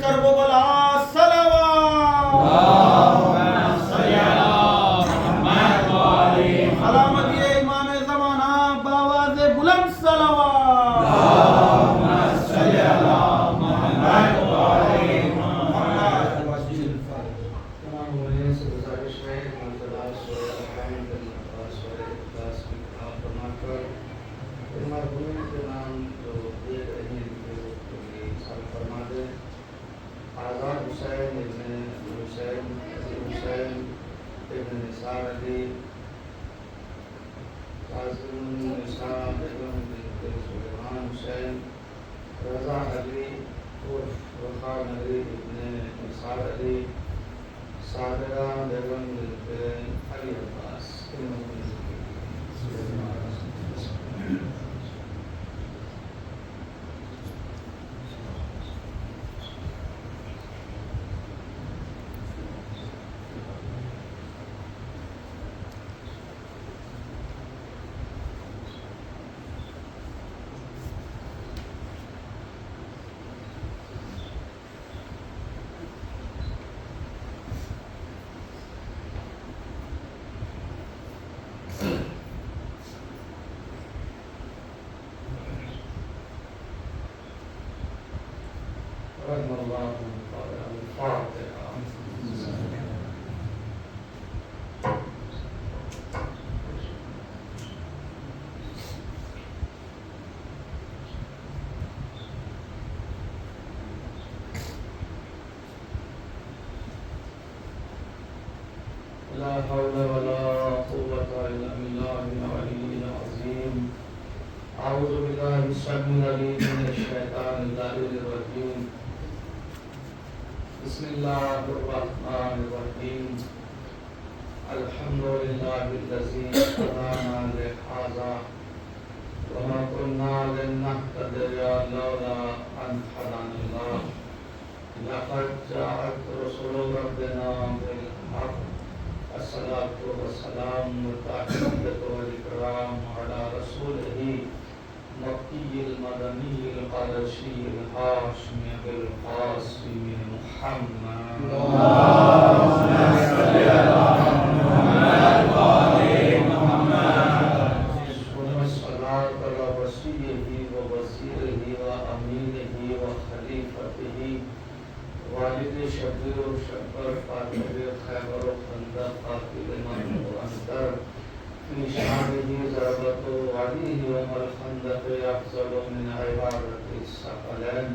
کرب و بلا علامتی امام زمانہ بآواز بلند صلوات آزاد حسین ابن نثار علی قاسم النساء بیگم بنت سلیمان حسین رضا علی عرف رخان علی ابن نثار علی صابرہ بیگم بنت علی عباس رحم اللہ الفاتحہ. لا حول ولا قوة إلا بالله العلي العظيم. أعوذ بالله السميع العليم من الشيطان اللعين الرجيم. بسم الله الرحمن الرحيم. الحمد لله الذي هدانا لهذا وما كنا لنهتدي لولا أن هدانا الله. لقد جاءت رسل ربنا بالحق. الصلاة والسلام والتحية والإكرام على رسوله مكي المدني القرشي الهاشمي القاسم محمد. اللهم صل على محمد وآل محمد. والصلاة على وصيه ووزيره وأمينه وخليفته والد شبیر و شبر فاتح خیبر و خندق قاتل من و انتر فی شانه ضربت و علیه یوم الخندق افضل من عبارت الثقلین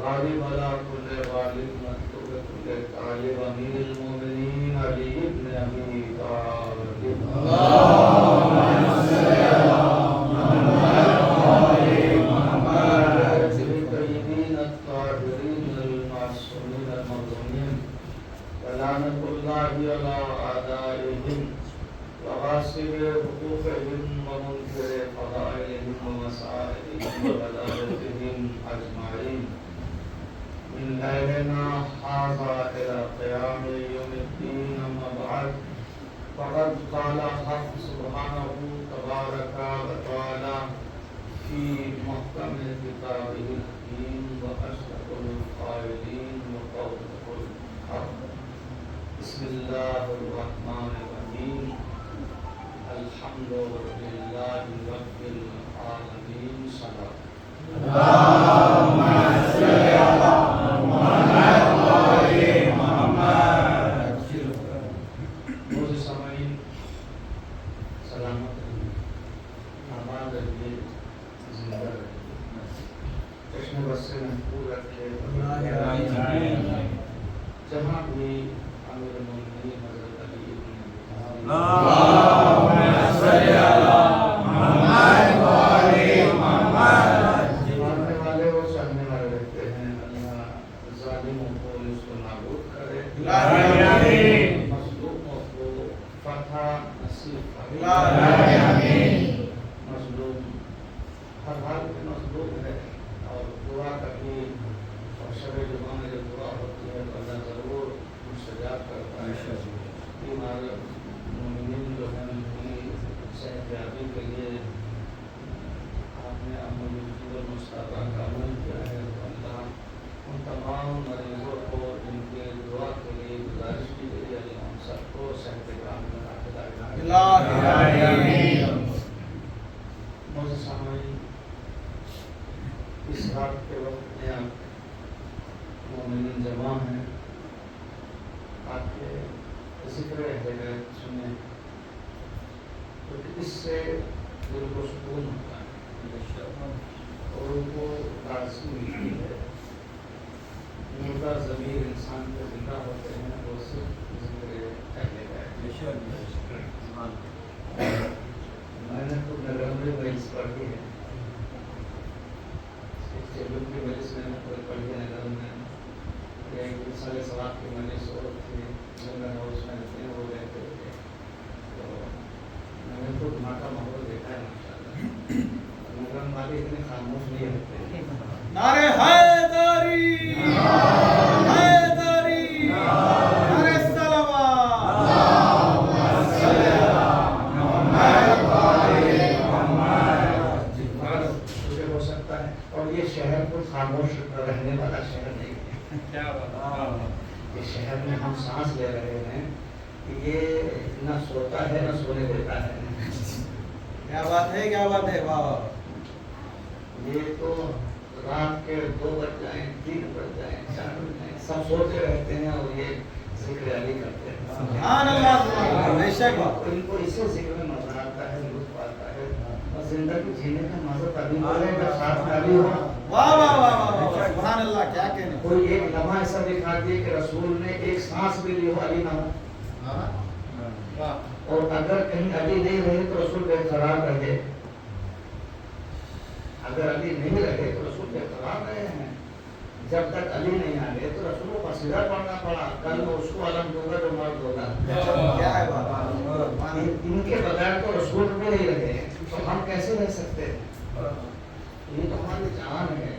غالب علی کل غالب مطلوب کل طالب امیر المومنین علی ابن ابی طالب. اللهم صل علی محمد وآل محمد. الطیبین الطاهرین المعصومین المظلومین ولعنة الله على أعدائهم وغاصب حقوقهم ومنكر فضائلهم ومسائلهم وغلابتهم أجمعين من ليلنا هذا إلى قيام يوم الدين. أما بعد فقد قال الحق سبحانه تبارك وتعالى في محكم كتابه الحكيم وأشرف القائلين وقوله الحق. بسم الله الرحمن الرحيم. الحمد لله رب العالمين. صلاة اللهم صل على محمد وآل محمد. موزی سامعین سلامت رہیے، آباد رہیے، زندہ رہیے، چشم بس سے محفوظ رکھے. جہاں بھی امیر المومنین حضرت علی ابن اللهم صل علی محمد وآل محمد. مارنے والے اور سہنے والے رہتے ہیں، اللہ ظالموں کو اس کو نابود کرے، مظلوموں کو فتح نصیب کرے. مظلوم ہر حال میں مظلوم ہے اور دعا کبھی اور شب جمعہ میں جب دعا ہوتی ہے تو اللہ ضرور مستجاب کرتا ہے. بیمار مومنین جو ہیں ان کی صحتیابی کے لیے آپ نے عمل المصطفیٰ کا عمل کیا ہے تو اللہ ان تمام موجود سامعین، اس رات کے وقت میں آپ مومنین جمع ہیں، آپ کے ذکر اہل بیت سنیں، کیونکہ اس سے دل کو سکون ہوتا ہے اور ان کو تازگی ملتی ہے۔ مردہ ضمیر انسان کے زندہ ہوتے ہیں وہ صرف ذکر اہل بیت۔ میں نے خود نگرمری مجلس پڑھی ہے، چیلوں کی مجلس میں نے خود پڑھی ہے نگر میں، ایک سال ثواب کی مجلس اور تھی جنگل ہاؤس میں رہتے ہیں، وہ رہتے تھے، تو میں نے خود وہاں کا ماحول دیکھا ہے ماشاءاللہ۔ نگرم والے اتنے خاموش نہیں رہتے۔ نعرہ حیدری، حیدری، نعرہ صلوات، مجھے ہو سکتا ہے، اور یہ شہر کو خاموش رہنے والا شہر نہیں ہے۔ یہ شہر میں ہم سانس لے رہے ہیں، یہ نہ سوتا ہے نہ سونے دیتا ہے۔ کیا بات ہے، کیا بات ہے، واہ واہ۔ یہ تو رات کے 2 بج جائیں، 3 بج جائیں، 4 بج جائیں، سب سوتے رہتے ہیں اور یہ ذکر علی کرتے ہیں۔ سبحان اللہ، سبحان اللہ، بے شک بات۔ ان کو اسی ذکر میں مزہ آتا ہے، لطف آتا ہے، اور زندگی جینے کا مزہ تبھی ملے گا ساتھ نبی ہو۔ واہ واہ واہ واہ، سبحان اللہ، کیا کہنے۔ کوئی ایک لمحہ ایسا دکھا دیے کہ رسول نے ایک سانس بھی لی ہو، علی نہ ہو، اور اگر کہیں علی نہیں رہے تو رسول بے قرار رہے، اگر علی نہیں رہے تو رسول بے قرار رہے ہیں۔ جب تک علی نہیں آ گئے تو رسول کو قصیدہ پڑھنا پڑا، کل میں اس کو علم دوں گا جو مرد ہوگا۔ کیا ہے بات، ان کے بغیر تو رسول بھی نہیں رہے، تو ہم کیسے رہ سکتے ہیں؟ یہ تو ہماری جان ہے،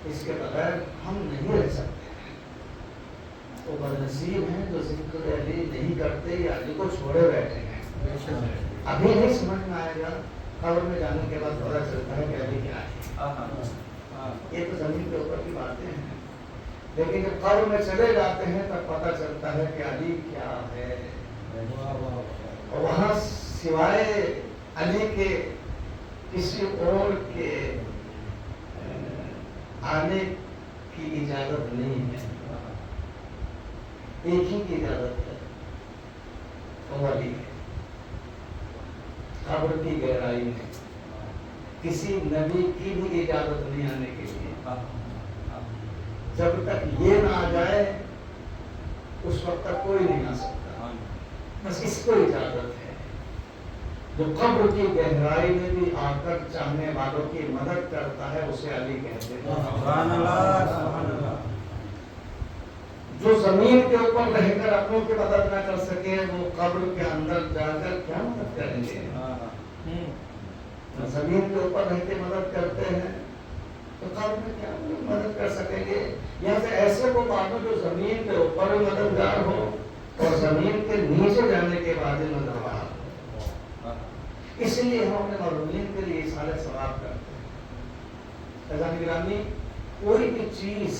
اس کے بغیر ہم نہیں رہ سکتے ہیں۔ وہ بدنصیب ہیں جو ذکر علی نہیں کرتے یا علی کو چھوڑے بیٹھے ہیں۔ ابھی نہیں سمجھ میں آئے گا، قبر میں جانے کے بعد پتہ چلتا ہے کہ علی کیا ہے۔ یہ تو زمین کے اوپر کی باتیں ہیں، لیکن جب قبر میں چلے جاتے ہیں تب پتہ چلتا ہے کہ علی کیا ہے۔ اور وہاں سوائے علی کے کسی اور کے آنے کی اجازت نہیں ہے، ایک ہی کی اجازت ہے، وہ علی ہے۔ قبر کی گہرائی میں کسی نبی کی بھی اجازت نہیں آنے کے لیے، جب تک یہ نہ آ جائے اس وقت تک کوئی نہیں آ سکتا، بس اس کو اجازت ہے۔ جو قبر کی گہرائی میں بھی آ کر چاہنے والوں کی مدد کرتا ہے اسے علی کہتے ہیں۔ سبحان اللہ، سبحان اللہ۔ جو زمین کے اوپر رہ کر اپنوں کی مدد نہ کر سکے وہ قبر کے اندر جا کر کیا مدد کریں گے؟ زمین کے اوپر رہ کے مدد کرتے ہیں تو قبر میں کیا مدد کر سکیں گے؟ یہاں سے ایسے کو مانو جو زمین کے اوپر بھی مددگار ہو اور زمین کے نیچے جانے کے بعد مددگار ہو۔ اس لیے ہم اپنے مرحومین کے لیے اظہار ثواب کرتے ہیں۔ عزیزان گرامی، کوئی بھی چیز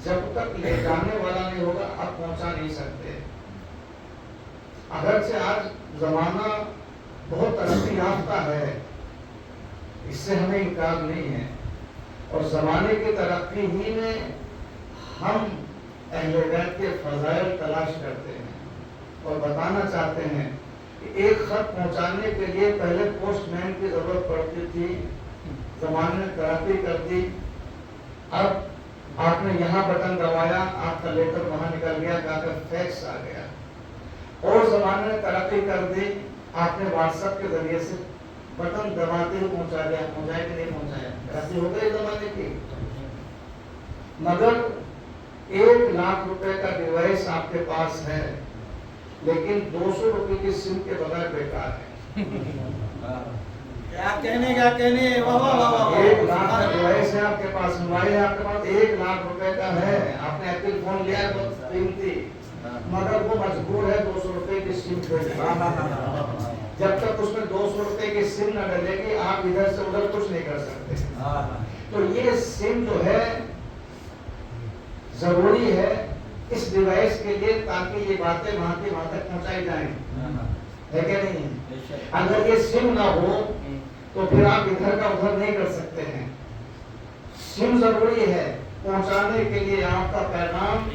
جب تک لے جانے والا نہیں ہوگا آپ پہنچا نہیں سکتے۔ اگرچہ آج زمانہ بہت ترقی یافتہ ہے، اس سے ہمیں انکار نہیں ہے، اور زمانے کی ترقی ہی میں ہم اہل بیت کے فضائل تلاش کرتے ہیں اور بتانا چاہتے ہیں کہ ایک خط پہنچانے کے لیے پہلے پوسٹ مین کی ضرورت پڑتی تھی، زمانے نے ترقی کر دی، اب آپ نے یہاں بٹن دبایا آپ کا لیٹر وہاں نکل گیا، جا کر فیکس آ گیا، اور زمانے نے ترقی کر دی، آپ نے واٹس ایپ کے ذریعے سے بٹن دباتے ہی پہنچا دیا، پہنچایا کہ نہیں پہنچایا؟ ترقی ہو گئی زمانے کی۔ مگر 1,00,000 روپے کا ڈیوائس آپ کے پاس ہے لیکن 200 روپے کی سم کے بغیر بیکار ہے۔ کیا کہنے، کیا کہنے، واہ واہ واہ واہ۔ 1,00,000 کا ڈیوائس ہے آپ کے پاس، موبائل ہے آپ کے پاس، 1,00,000 روپے کا ہے، آپ نے ایپل فون لیا ہے بہت قیمتی، مگر وہ مجبور ہے 200 روپے کی سم خریدنے۔ جب تک اس میں 200 روپے کی سم نہ ڈلے گی آپ ادھر سے ادھر کچھ نہیں کر سکتے۔ تو یہ سم جو ہے ضروری ہے اس ڈیوائس کے لیے تاکہ یہ باتیں وہاں کی وہاں تک پہنچائی جائیں۔ ہے کہ نہیں؟ اگر یہ سم نہ ہو تو پھر آپ ادھر کا ادھر نہیں کر سکتے ہیں. سم ضروری ہے پہنچانے کے لیے، آپ کا پیغام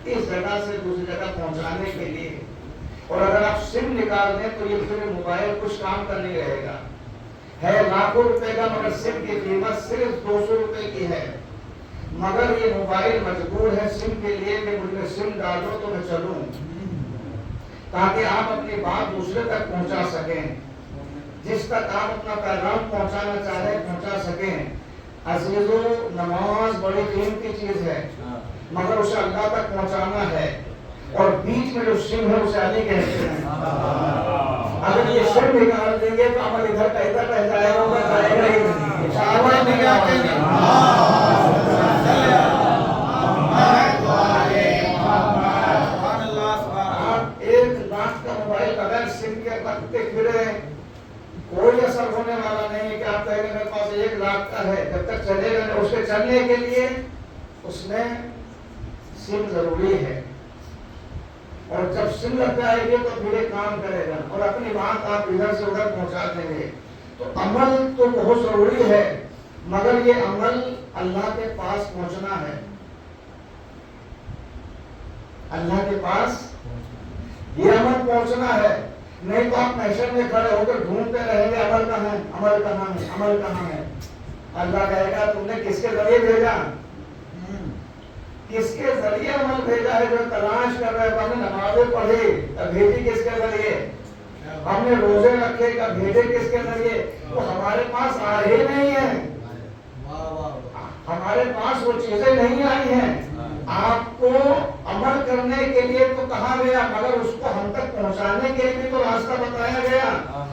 اس جگہ سے دوسری جگہ پہنچانے کے لیے. اور اگر آپ سم نکال دیں تو یہ پھر موبائل کچھ کام کا نہیں رہے گا. ہے لاکھوں روپے کا مگر سم کی قیمت صرف 200 روپے کی ہے. مگر یہ موبائل مجبور ہے سم کے لیے کہ مجھ میں سم ڈال دو تو میں چلوں، تاکہ آپ اپنی بات دوسرے تک پہنچا سکیں، جس تک آپ اپنا پیغام پہنچانا چاہیں پہنچا سکیں. عزیزو، نماز بڑی قیمتی چیز ہے مگر اسے اللہ تک پہنچانا ہے. اور بیچ میں جو سم ہے اسے علی کہتے ہیں. اگر یہ سم نکال دیں گے تو عمل ادھر کا ادھر رہ جائے گا، ادھر جائے گا ہی نہیں. شاہبان نے کیا کہتے ہیں؟ آپ 1 لاکھ کا موبائل بغیر سم کے رکھتے پھرے، کوئی اثر ہونے والا نہیں ہے کہ آپ کہیں گے میرے پاس 1 لاکھ کا ہے. جب تک چلے گا اس کے چلنے کے لیے اس میں سم ضروری ہے. اور جب سم لگ جائے گی تو پھر ایک کام کرے گا اور اپنی بات آپ ادھر سے ادھر پہنچا دیں گے. تو عمل تو بہت ضروری ہے مگر یہ عمل اللہ کے پاس پہنچنا ہے. اللہ کے پاس یہ عمل پہنچنا ہے. نہیں تو آپ محشر میں کھڑے ہو کر ڈھونڈتے رہیں گے عمل کہاں ہے، عمل کہاں ہے، عمل کہاں ہے. اللہ کہے گا تم نے کس کے ذریعے بھیجا، کس کے ذریعے عمل بھیجا ہے جو تلاش کر رہے. ہم نے نمازیں پڑھی تب بھیجی کس کے ذریعے، ہم نے روزے رکھے کب بھیجے کس کے ذریعے. وہ ہمارے پاس آ ہی نہیں ہے، ہمارے پاس وہ چیزیں نہیں آئی ہیں. آپ کو عمل کرنے کے لیے تو کہا گیا مگر اس کو ہم تک پہنچانے کے لیے تو راستہ بتایا گیا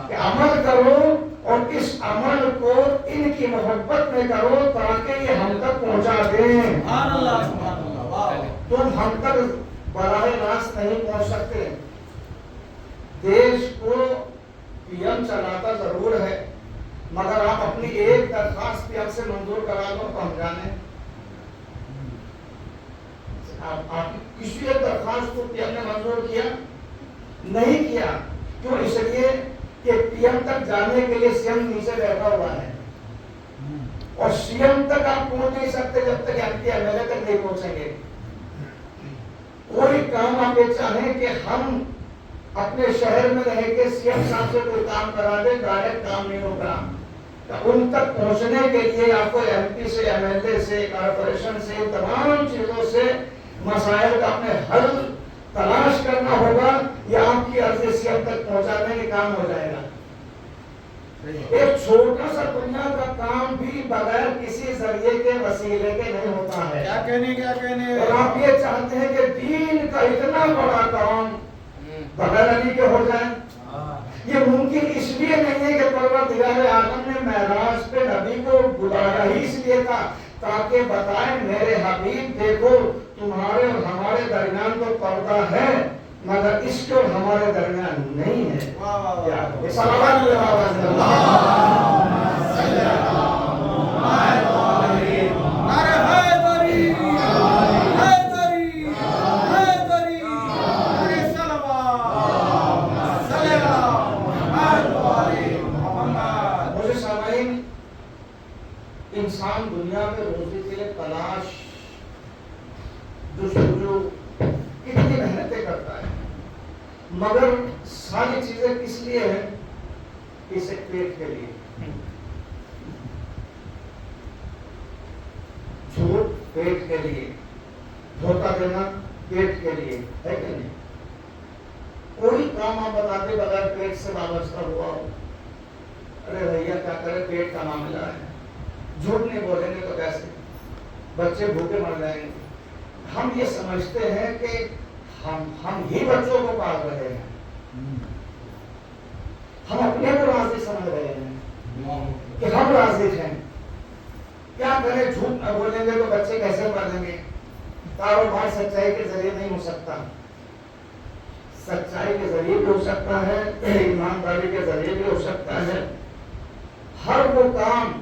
کہ عمل کرو اور اس عمل کو ان کی محبت میں کرو تاکہ یہ ہم تک پہنچا دیں. تم ہم تک براہ راست نہیں پہنچ سکتے. دیش کو پی ایم چلاتا ضرور ہے مگر آپ اپنی ایک درخواست پی ایم سے منظور کرا دو تو ہم جانے. آپ کسی ایک درخواست کو پی ایم نے منظور کیا نہیں کیا. کیوں؟ اس لیے کہ پی ایم تک جانے کے لیے سی ایم نیچے بیٹھا ہوا ہے اور سی ایم تک آپ پہنچ نہیں سکتے جب تک M P M L A تک نہیں پہنچیں گے. کوئی کام آپ یہ چاہیں کہ ہم اپنے شہر میں رہ کے سی ایم صاحب سے کوئی کام کرا دیں، ڈائریکٹ کام نہیں ہوگا. ان تک پہنچنے کے لیے آپ کو ایم پی سے، ایم ایل اے سے، کارپوریشن سے، تمام چیزوں سے مسائل کا اپنے حل تلاش کرنا ہوگا. یا آپ کی عرضی سی ایم تک پہنچانے کے کام ہو جائے گا. ایک چھوٹا سا دنیا کا کام بھی بغیر کسی ذریعے کے وسیلے کے نہیں ہوتا ہے. کیا کہنے اور آپ یہ چاہتے ہیں کہ دین کا اتنا بڑا کام بغیر علی کے ہو جائے. یہ ممکن اس لیے نہیں ہے کہ پروردگار عالم نے معراج پہ نبی کو بلایا ہی اس لیے تھا تاکہ بتائیں میرے حبیب دیکھو تمہارے اور ہمارے درمیان تو پردہ ہے مگر اس کے اور ہمارے درمیان نہیں ہے. انسان دنیا میں روزی کے لیے تلاش جستجو کتنی محنتیں کرتا ہے مگر ساری چیزیں کس لیے ہیں؟ اسے پیٹ کے لیے. جھوٹ پیٹ کے لیے، دھوکہ دینا پیٹ کے لیے، ہے کہ نہیں؟ کوئی کام آپ بتاتے بغیر پیٹ سے وابستہ ہوا ہو، ارے بھیا کیا کرے پیٹ کا معاملہ ہے، جھوٹ نہیں بولیں گے تو کیسے، بچے بھوکے مر جائیں گے. ہم یہ سمجھتے ہیں کہ ہم ہی بچوں کو پال رہے ہیں، ہم اپنے کو راضی سمجھ رہے ہیں کہ ہم راضی ہیں. کیا کریں، جھوٹ نہ بولیں گے تو بچے کیسے پالیں گے. کاروبار سچائی کے ذریعے نہیں ہو سکتا، سچائی کے ذریعے بھی ہو سکتا ہے، ایمانداری کے ذریعے بھی ہو سکتا ہے. ہر وہ کام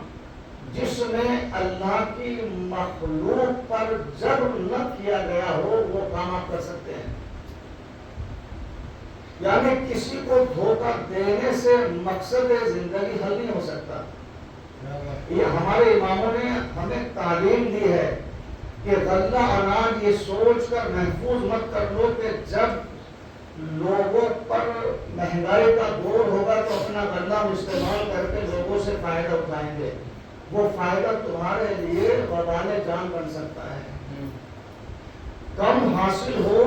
جس میں اللہ کی مخلوق پر جبر نہ کیا گیا ہو وہ کام آپ کر سکتے ہیں. یعنی کسی کو دھوکہ دینے سے مقصد زندگی حل نہیں ہو سکتا. یہ ہمارے اماموں نے ہمیں تعلیم دی ہے کہ غلہ اناج یہ سوچ کر محفوظ مت کر لو کہ جب لوگوں پر مہنگائی کا دور ہوگا تو اپنا غلہ استعمال کر کے لوگوں سے فائدہ اٹھائیں گے. وہ فائدہ تمہارے لیے وبال جان بن سکتا ہے. کم حاصل ہو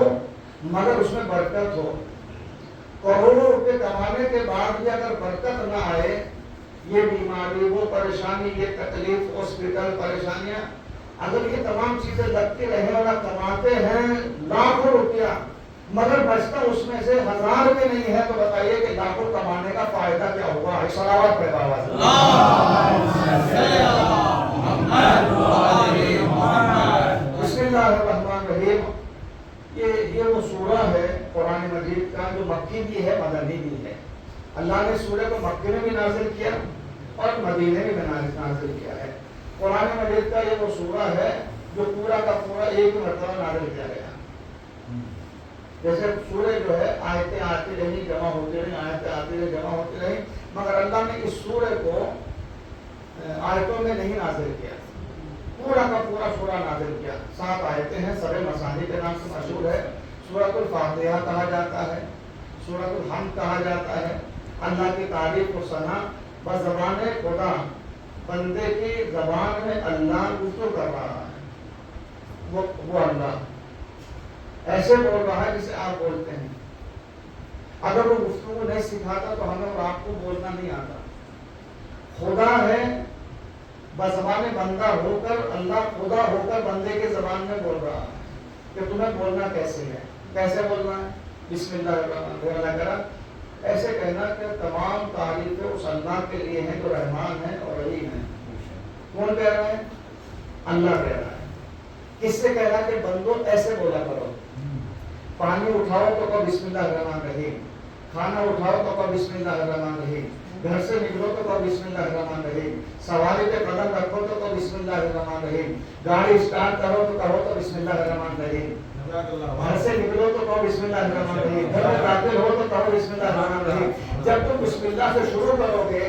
مگر اس میں برکت ہو. کروڑوں روپے کمانے کے بعد بھی اگر برکت نہ آئے، یہ بیماری، وہ پریشانی، یہ تکلیف، ہاسپٹل، پریشانیاں، اگر یہ تمام چیزیں لگتی رہیں اور آپ کماتے ہیں لاکھوں روپیہ مگر بچتا اس میں سے 1000 روپے نہیں ہے، تو بتائیے کہ لاکھوں کمانے کا فائدہ کیا ہوا؟ صلوات پڑھ آواز بسم اللہ الرحمن الرحیم. یہ وہ سورہ ہے قرآن مجید کا جو مکی بھی ہے مدنی بھی ہے. اللہ نے سورہ کو مکے میں بھی نازل کیا اور مدینے میں بھی نازل کیا ہے. قرآن مجید کا یہ وہ سورہ ہے جو پورا کا پورا ایک مرتبہ نازل کیا گیا. جیسے سورہ جو ہے آیتیں آتی رہی جمع ہوتی رہی، آیتیں آتی رہی جمع ہوتی رہی، مگر اللہ نے اس سورہ کو آیتوں میں نہیں نازل کیا، پورا کا پورا سورہ نازل کیا. 7 آیتیں ہیں، سبع مثانی کے نام سے مشہور ہے. سورۃ الفاتحہ کہا جاتا ہے، سورۃ الحمد کہا جاتا ہے. اللہ کی تعریف و ثنا بزبان خدا، بندے کی زبان میں اللہ گفتگو کر رہا ہے. وہ اللہ ایسے بول رہا ہے جسے آپ بولتے ہیں. اگر وہ گفتگو نہیں سکھاتا تو ہمیں اور آپ کو بولنا نہیں آتا. خدا ہے بزبان بندہ ہو کر، اللہ خدا ہو کر بندے کے زبان میں بول رہا ہے کہ تمہیں بولنا کیسے ہے، کیسے بولنا ہے. بسم اللہ الرحمن الرحیم. اللہ کرا ایسے کہنا کہ تمام تعریفیں اس اللہ کے لیے ہیں جو رحمان ہے اور رحیم ہے. کون کہہ رہا ہے؟ اللہ کہہ رہا ہے. کس سے کہہ رہا ہے کہ بندو ایسے بولا کرو. پانی اٹھاؤ تو کہو بسم اللہ الرحمن الرحیم. کھانا اٹھاؤ تو کہو بسم اللہ الرحمن الرحیم. گھر سے نکلو تو کہو بسم اللہ الرحمن الرحیم. سواری پہ قدم رکھو تو کہو بسم اللہ الرحمن الرحیم. گاڑی اسٹارٹ کرو تو کہو تو بسم اللہ الرحمن الرحیم. گھر سے نکلو تو کہو بسم اللہ الرحمن الرحیم. گھر میں داخل ہو تو کہو بسم اللہ الرحمن الرحیم. جب تم بسم اللہ سے شروع کرو گے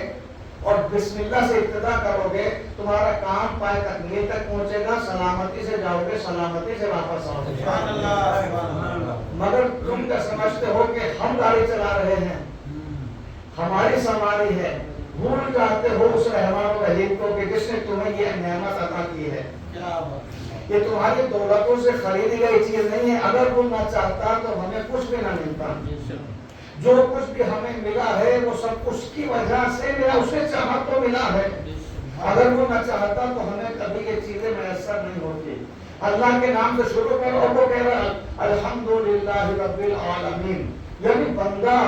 اور بسم اللہ سے ابتدا کرو گے، تمہارا کام پائے تکمیل تک پہنچے گا. سلامتی سے جاؤ گے، سلامتی سے واپس آؤ گے. مگر تم کیا سمجھتے ہو کہ ہم گاڑی چلا رہے ہیں، ہماری سواری ہے، بھول جاتے ہو اس رحمان و رحیم کو کہ جس نے تمہیں یہ نعمت عطا کی ہے. یہ تمہاری دولتوں سے خریدی گئی چیز نہیں ہے. اگر وہ نہ چاہتا تو ہمیں کچھ بھی نہ ملتا. جو کچھ بھی ہمیں ملا ہے وہ سب اس کی وجہ سے ملا، اسے چاہا تو ملا ہے. اگر وہ نہ چاہتا تو ہمیں کبھی یہ چیزیں میسر نہیں ہوتی. اللہ کے نام سے شروع کرو اور وہ کہہ رہا الحمدللہ رب العالمین. یعنی بندہ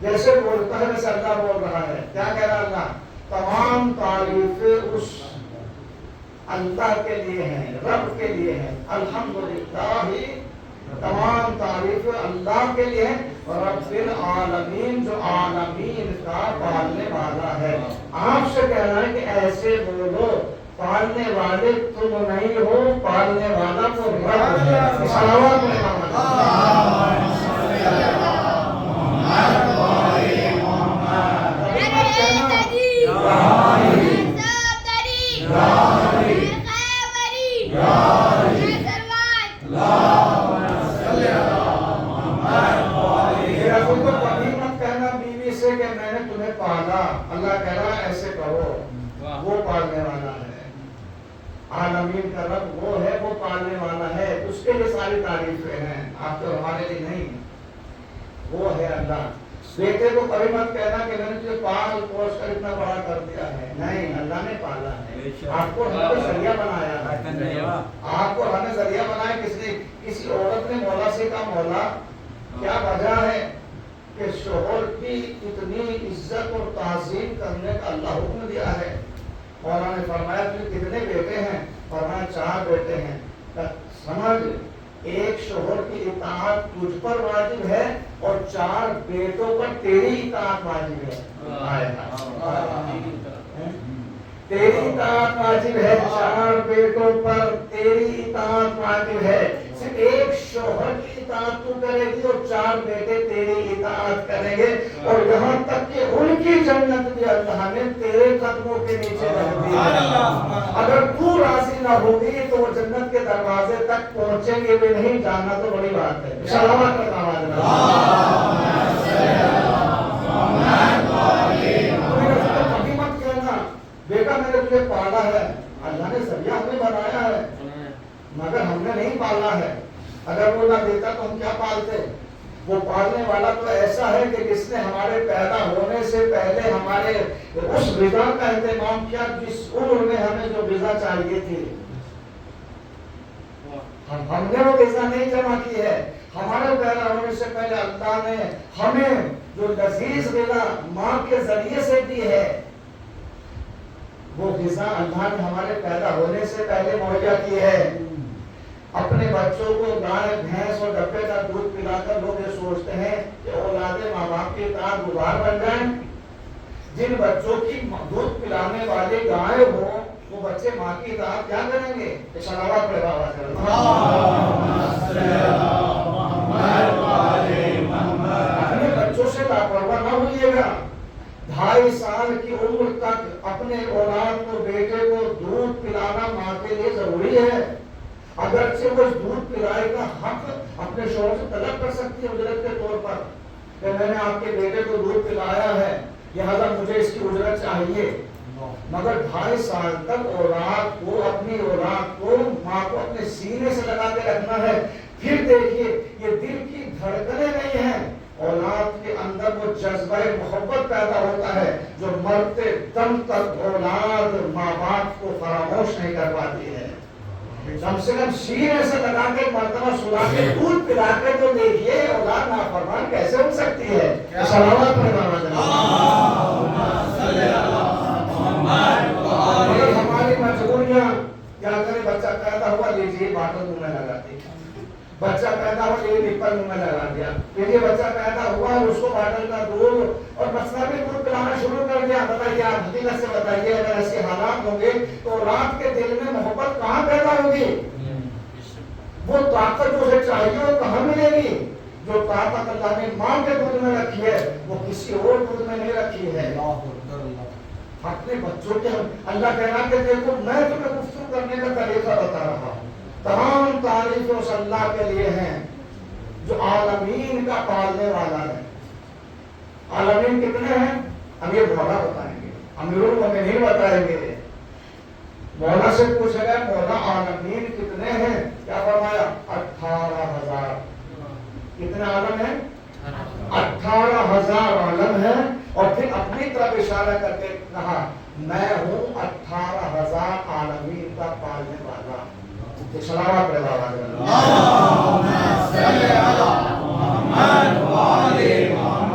جیسے بولتا ہے ویسے اللہ بول رہا ہے. کیا کہہ رہا اللہ؟ تمام تعریفیں اس اللہ کے لیے ہیں، رب کے لیے ہیں. الحمدللہ تمام تعریفیں اللہ کے لیے ہیں. رب العالمین جو عالمین کا پالنے والا ہے. آپ سے کہہ رہا ہے کہ ایسے بولو، پالنے والے تم نہیں ہو، پالنے والا تو رب ہے. صلوات اللہ کہہ رہا ہے ایسے کہو. وہ پالنے والا ہے، عالمین کا رب وہ ہے، وہ پالنے والا ہے. اس کے لیے ساری تعریفیں ہیں، آپ تو ہمارے لیے نہیں. وہ ہے اللہ. بیٹے کو کبھی مت کہنا کہ میں نے تجھے پال پوش کر اتنا بڑا کر دیا ہے. نہیں، اللہ نے پالا ہے. آپ کو ہمیں ذریعہ بنایا ہے. آپ کو ہمیں ذریعہ بنایا کس نے؟ کسی عورت نے مولا سے کہا مولا کیا وجہ ہے کہ شوہر کی اتنی عزت اور تعظیم کرنے کا اللہ حکم دیا ہے؟ مولا نے فرمایا تجھے کتنے بیٹے ہیں؟ فرمایا 4 بیٹے ہیں. سمجھ، ایک شوہر کی اطاعت تجھ پر واجب ہے اور 4 بیٹوں پر تیری اطاعت واجب ہے. تیری اطاعت واجب ہے، 4 بیٹوں پر تیری اطاعت واجب ہے. صرف ایک شوہر کی اطاعت تو کرے گی اور 4 بیٹے تیری اطاعت کریں گے، اور یہاں تک کہ ان کی جنت بھی اللہ نے تیرے قدموں کے نیچے رکھ دی ہے۔ اگر تو راضی نہ ہوگی تو وہ جنت کے دروازے تک پہنچیں گے بھی نہیں، جانا تو بڑی بات ہے۔ سلامت پر آواز مت کہنا بیٹا میں نے تجھے پالا ہے، اللہ نے ذریعہ ہمیں بنایا ہے مگر ہم نے نہیں پالا ہے۔ اگر وہ نہ دیتا تو ہم کیا پالتے؟ وہ پالنے والا تو ایسا ہے کہ جس نے ہمارے پیدا ہونے سے پہلے ہمارے اس غذا کا اہتمام کیا جس عمر میں ہمیں جو غذا چاہیے تھی۔ ہم نے وہ غذا نہیں جمع کی ہے، ہمارے پیدا ہونے سے پہلے اللہ نے ہمیں جو لذیذ غذا ماں کے ذریعے سے دی ہے، وہ غذا اللہ نے ہمارے پیدا ہونے سے پہلے مہیا کی ہے۔ اپنے بچوں کو گائے بھینس اور ڈبے کا دودھ پلا کر لوگ یہ سوچتے ہیں کہ اولادیں ماں باپ کے اطاعت گزار بن جائیں۔ جن بچوں کی دودھ پلانے والے گائے ہوں وہ بچے ماں کی اطاعت کیا کریں گے؟ صلوات پڑھے بابا اپنے بچوں سے لاپرواہ نہ ہوئیے گا۔ 2.5 سال کی عمر تک اپنے اولاد کو بیٹے کو دودھ پلانا ماں کے لیے ضروری ہے۔ اگرچہ وہ اس دودھ پلائے کا حق اپنے شوہر سے طلب کر سکتی ہے اجرت کے طور پر کہ میں نے آپ کے بیٹے کو دودھ پلایا ہے لہذا مجھے اس کی اجرت چاہیے، مگر 2.5 سال تک اولاد کو اپنی اولاد کو ماں کو اپنے سینے سے لگا کے رکھنا ہے۔ پھر دیکھیے یہ دل کی دھڑکنیں نہیں ہیں، اولاد کے اندر وہ جذبہ محبت پیدا ہوتا ہے جو مرتے دم تک اولاد ماں باپ کو فراموش نہیں کر پاتی ہے۔ کم سے کم سینے سے لگا کے مرتبہ سلا کے دودھ پلا کے تو دیکھیے اولاد نافرمان کیسے ہو سکتی ہے۔ صلوات پڑھے ہماری مجبوریاں کیا کرے، بچہ پیدا ہوا لیجیے باٹل منہ میں لگا دی، بچہ پیدا ہوا یہ نپل منہ میں لگا دیا، پھر یہ بچہ پیدا ہوا اس کو باٹل کا دودھ اور مسئلہ بھی دودھ پلانا شروع کر دیا۔ بتائیے آپ حقیقت سے بتائیے اگر ایسے حالات ہوں گے تو رات کے دل میں محبت کہاں پیدا ہوگی؟ وہ طاقت جو اسے چاہیے وہ کہاں ملے گی؟ جو طاقت اللہ نے ماں کے دودھ میں رکھی ہے وہ کسی اور دودھ میں نہیں رکھی ہے۔ اپنے بچوں کے اللہ کہنا کہ دیکھو میں تمہیں گفتگو کرنے کا طریقہ بتا رہا ہوں، تمام تعریفیں اس اللہ کے لیے ہیں جو عالمین کا پالنے والا ہے۔ عالمین کتنے ہیں ہم یہ مولا بتائیں گے، امیر المومنین بتائیں گے۔ مولا سے پوچھا گیا مولا عالمین کتنے ہیں؟ کیا فرمایا 18,000۔ کتنے عالم ہیں؟ 18,000 عالم ہیں، اور پھر اپنی طرف اشارہ کر کے کہا میں ہوں 18,000 عالمین کا پالنے والا۔ صلوات پڑھے بابا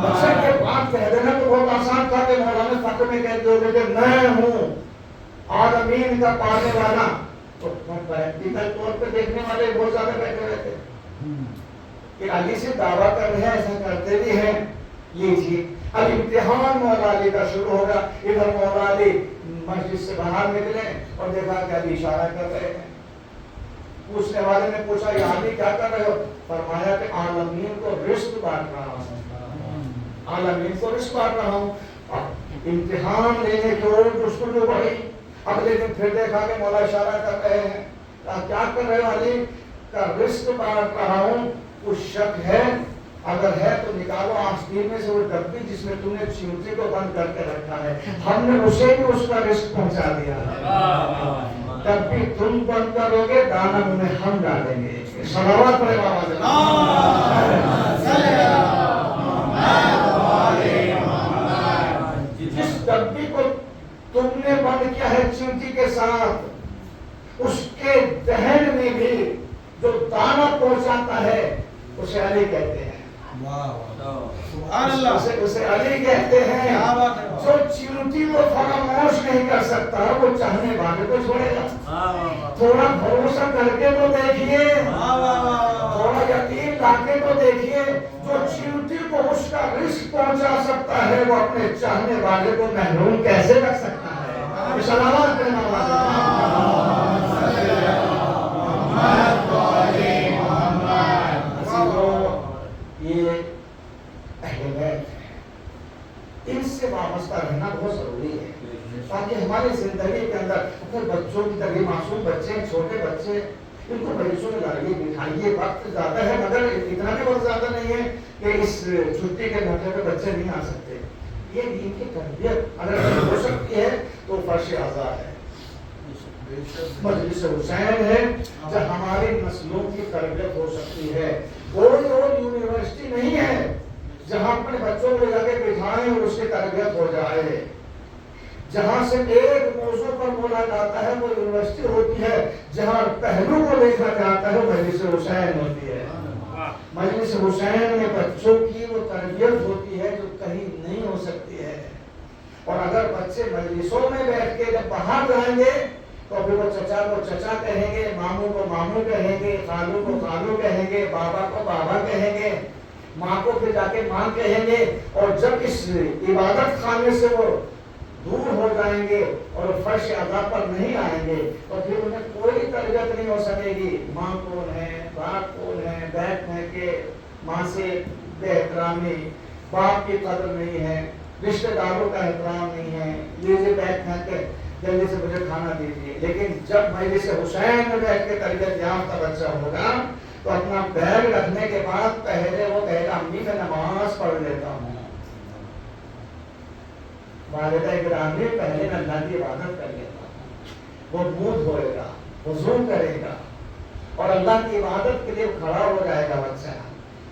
بچے کے بات کہہ دینا تو بہت آسان تھا کہ مولانا فخر میں کہتے ہوئے کہ میں ہوں عالمین کا پالنے والا، تو پریکٹیکل طور پہ دیکھنے والے بہت زیادہ بیٹھے رہتے کہ علی سے دعویٰ کر رہے ہیں، ایسا کرتے بھی ہیں۔ لیجیے اب امتحان مولا علی کا شروع ہوگا۔ ادھر مولا علی مسجد سے باہر نکلے اور دیکھا کہ علی اشارہ کر رہے ہیں۔ پوچھنے والے نے پوچھا یہ علی کیا کر رہے ہو؟ فرمایا کہ عالمین کو رزق بانٹ رہا ہوں، عالمین کو رزق بانٹ رہا ہوں۔ امتحان لینے کی اور جستجو بڑھی۔ اگلے دن پھر دیکھا کہ مولا اشارہ کر رہے ہیں، کیا کر رہے ہو علی؟ کا رزق بانٹ رہا ہوں، کچھ شک ہے؟ اگر ہے تو نکالو آستین میں سے وہ ڈبی جس میں تم نے چیونٹی کو بند کر کے رکھا ہے، ہم نے اسے بھی اس کا رزق پہنچا دیا ہے۔ ڈبی تم بند کرو گے، دانا منہ میں ہم ڈالیں گے۔ صلوات پڑھے بابا جس ڈبی کو تم نے بند کیا ہے چیونٹی کے ساتھ، اس کے دہن میں بھی جو دانا پہنچاتا ہے اسے علی کہتے ہیں۔ اسے علی کہتے ہیں۔ جو چیونٹی کو فراموش نہیں کر سکتا وہ چاہنے والے کو چھوڑے گا۔ تھوڑا بھروسہ کر کے تو دیکھیے، تھوڑا یقین لا کے تو دیکھیے، جو چیونٹی کو اس کا رزق پہنچا سکتا ہے وہ اپنے چاہنے والے کو محروم کیسے رکھ سکتا ہے؟ صلوات پڑھنا ان کو مجلسوں میں لائیے بٹھائیے. وقت زیادہ ہے مگر اتنا بھی وقت زیادہ نہیں ہے کہ اس چھٹی کے موقع پہ بچے نہیں آ سکتے. یہ دین کی تربیت اگر ہو سکتی ہے تو فرش اعضاء ہے, مجلس حسین ہے, جب ہماری نسلوں کی تربیت ہو سکتی ہے. کوئی اور یونیورسٹی نہیں ہے جہاں اپنے بچوں کو جا کے بٹھائیں اور اس کی تربیت ہو جائے. جہاں سے ایک موضوع پر بولا جاتا ہے وہ یونیورسٹی ہوتی ہے, جہاں پہلو کو دیکھا جاتا ہے وہ مجلس حسین ہوتی ہے. مجلس حسین میں بچوں کی وہ تربیت ہوتی ہے جو کہیں نہیں ہو سکتی ہے. اور اگر بچے مجلسوں میں بیٹھ کے جب باہر جائیں گے تو پھر وہ چچا کو چچا کہیں گے, ماموں کو ماموں کہیں گے, خالو کو خالو کہیں گے, بابا کو بابا کہیں گے, ماں کو پھر جا کے ماں کہیں گے. اور جب اس عبادت خانے سے وہ دور ہو جائیں گے اور فرش اعضاء پر نہیں آئیں گے تو پھر انہیں کوئی تربیت نہیں ہو سکے گی. ماں کون ہے, باپ کون ہے, بیٹھنے کے ماں سے بے احترامی, باپ کی قدر نہیں ہے, رشتہ داروں کا احترام نہیں ہے, یہ بیٹھنے کے جلدی سے مجھے کھانا دیجیے. لیکن جب مجلس حسین میں بیٹھ کے تربیت یافتہ بچہ ہوگا تو اپنا بیگ رکھنے کے بعد پہلے وہ کہے گا امی میں نماز پڑھ لیتا ہوں. والدہ گرامی پہلے میں اللہ کی عبادت کر لیتا ہوں. وہ منہ دھوئے گا, وضو کرے گا اور اللہ کی عبادت کے لیے کھڑا ہو جائے گا بچہ.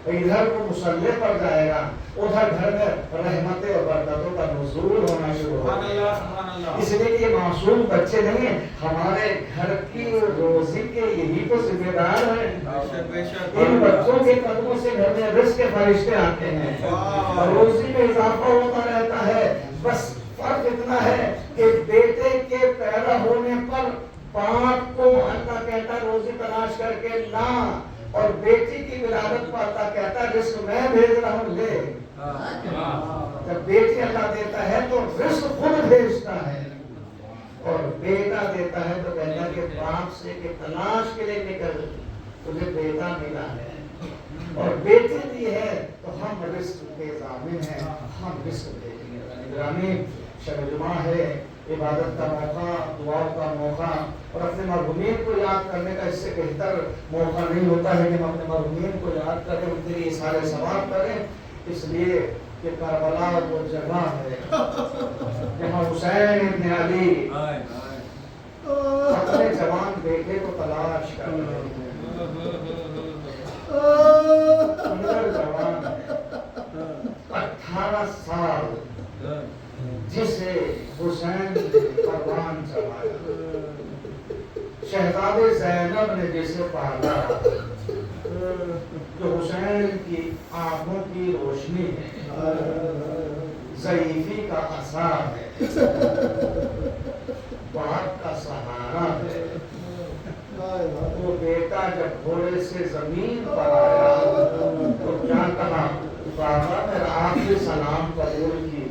ادھر وہ مصلی پر جائے گا, ادھر گھر میں رحمتیں اور برکتوں کا نزول ہونا شروع ہو جائے گا. اس لیے کہ یہ معصوم بچے نہیں ہیں, ہمارے گھر کی روزی کے یہی تو ذمہ دار ہیں. ان بچوں کے قدموں سے گھر میں رزق کے فرشتے آتے ہیں, روزی میں اضافہ ہوتا رہتا ہے. بس فرق اتنا ہے کہ بیٹے کے پیدا ہونے پر باپ کو اللہ کہتا روزی تلاش کر کے لا, اور بیٹی کی ولادت پر اللہ کہتا رزق میں بھیج رہا ہوں لے. جب بیٹی اللہ دیتا ہے تو رزق خود بھیجتا ہے, اور بیٹا دیتا ہے تو کہتا ہے کہ باپ سے کہ تلاش کے لیے نکل, تجھے بیٹا ملا ہے. اور بیٹی بھی ہے تو ہم رزق کے ضامن ہیں, ہم رزق دیں گے. گرامی شب جمعہ ہے, عبادت کا موقع, دعاؤں کا موقع, اور اپنے مرحومین کو یاد کرنے کا اس سے بہتر موقع نہیں ہوتا ہے کہ ہم اپنے مرحومین کو یاد کریں, ان کے لیے سارے ثواب کریں. اس لیے کہ کربلا وہ جگہ ہے جہاں حسین ابن علی اپنے جوان بیٹے کو تلاش کر رہے ہیں. جوان 18 سال جسے حسین نے پروان چڑھایا, شہزادے زینب نے جسے پالا, جو حسین کی آنکھوں کی روشنی ہے, ضعیفی کا اثر ہے, باپ کا سہارا ہے. وہ بیٹا جب گھوڑے سے زمین پر آیا تو کیا کہا, بابا میرا آپ سے سلام قبول کی.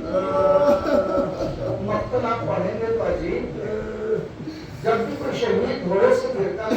مقتل آپ پڑھیں گے تو عجیب, جب بھی کوئی شہید گھوڑے سے گرتا